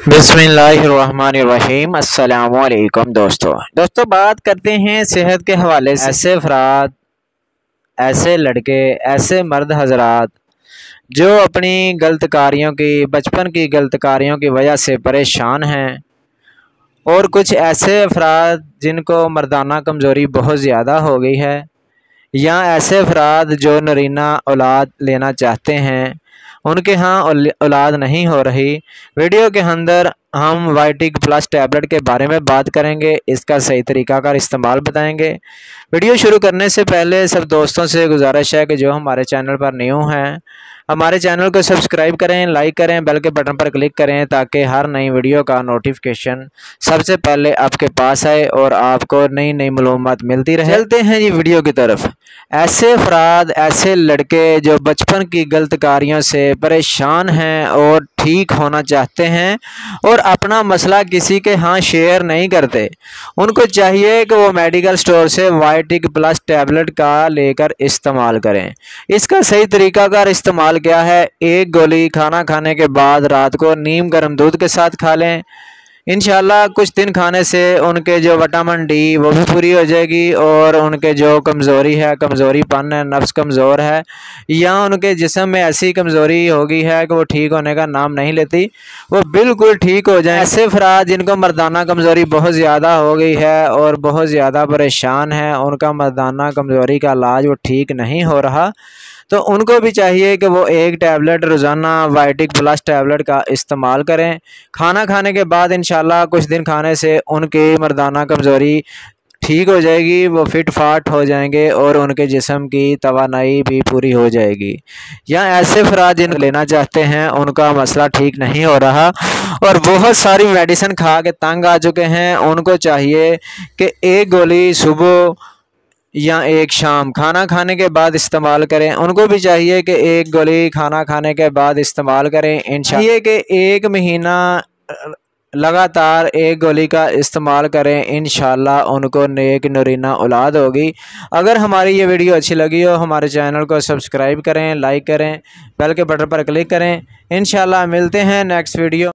बिस्मिल्लाहिर्रहमानिर्रहीम। अस्सलामुअलैकुम दोस्तों बात करते हैं सेहत के हवाले से। ऐसे अफराद, ऐसे लड़के, ऐसे मर्द हजरात जो अपनी गलत कारियों की, बचपन की गलत कारियों की वजह से परेशान हैं, और कुछ ऐसे अफराद जिनको मर्दाना कमज़ोरी बहुत ज़्यादा हो गई है, या ऐसे अफराद जो नरीना औलाद लेना चाहते हैं, उनके यहाँ औलाद नहीं हो रही। वीडियो के अंदर हम वाइटिक प्लस टैबलेट के बारे में बात करेंगे, इसका सही तरीक़ाकार इस्तेमाल बताएंगे। वीडियो शुरू करने से पहले सब दोस्तों से गुजारिश है कि जो हमारे चैनल पर न्यू हैं, हमारे चैनल को सब्सक्राइब करें, लाइक करें, बेल के बटन पर क्लिक करें ताकि हर नई वीडियो का नोटिफिकेशन सबसे पहले आपके पास आए और आपको नई नई मालूमात मिलती रहे। चलते हैं जी वीडियो की तरफ। ऐसे अफराद, ऐसे लड़के जो बचपन की गलत कारियों से परेशान हैं और ठीक होना चाहते हैं और अपना मसला किसी के यहाँ शेयर नहीं करते, उनको चाहिए कि वो मेडिकल स्टोर से वाइटिक प्लस टैबलेट का लेकर इस्तेमाल करें। इसका सही तरीक़ाकार इस्तेमाल क्या है? एक गोली खाना खाने के बाद रात को नीम गर्म दूध के साथ खा लें। इंशाल्लाह कुछ दिन खाने से उनके जो विटामिन डी वो भी पूरी हो जाएगी, और उनके जो कमज़ोरी है, कमज़ोरीपन है, नफ्स कमज़ोर है, या उनके जिस्म में ऐसी कमज़ोरी हो गई है कि वो ठीक होने का नाम नहीं लेती, वो बिल्कुल ठीक हो जाए। ऐसे अफराद जिनको मर्दाना कमज़ोरी बहुत ज़्यादा हो गई है और बहुत ज़्यादा परेशान है, उनका मर्दाना कमज़ोरी का इलाज वो ठीक नहीं हो रहा, तो उनको भी चाहिए कि वो एक टैबलेट रोज़ाना वाइटिक प्लस टैबलेट का इस्तेमाल करें। खाना खाने के बाद इंशाल्लाह कुछ दिन खाने से उनकी मर्दाना कमज़ोरी ठीक हो जाएगी, वो फिट फाट हो जाएंगे और उनके जिस्म की तवानाई भी पूरी हो जाएगी। या ऐसे अफराद जिन लेना चाहते हैं, उनका मसला ठीक नहीं हो रहा और बहुत सारी मेडिसिन खा के तंग आ चुके हैं, उनको चाहिए कि एक गोली सुबह या एक शाम खाना खाने के बाद इस्तेमाल करें। उनको भी चाहिए कि एक गोली खाना खाने के बाद इस्तेमाल करें। इंशाल्लाह कि एक महीना लगातार एक गोली का इस्तेमाल करें, इंशाल्लाह उनको नेक नूरीना औलाद होगी। अगर हमारी ये वीडियो अच्छी लगी हो, हमारे चैनल को सब्सक्राइब करें, लाइक करें, बेल के बटन पर क्लिक करें। इंशाल्लाह मिलते हैं नेक्स्ट वीडियो।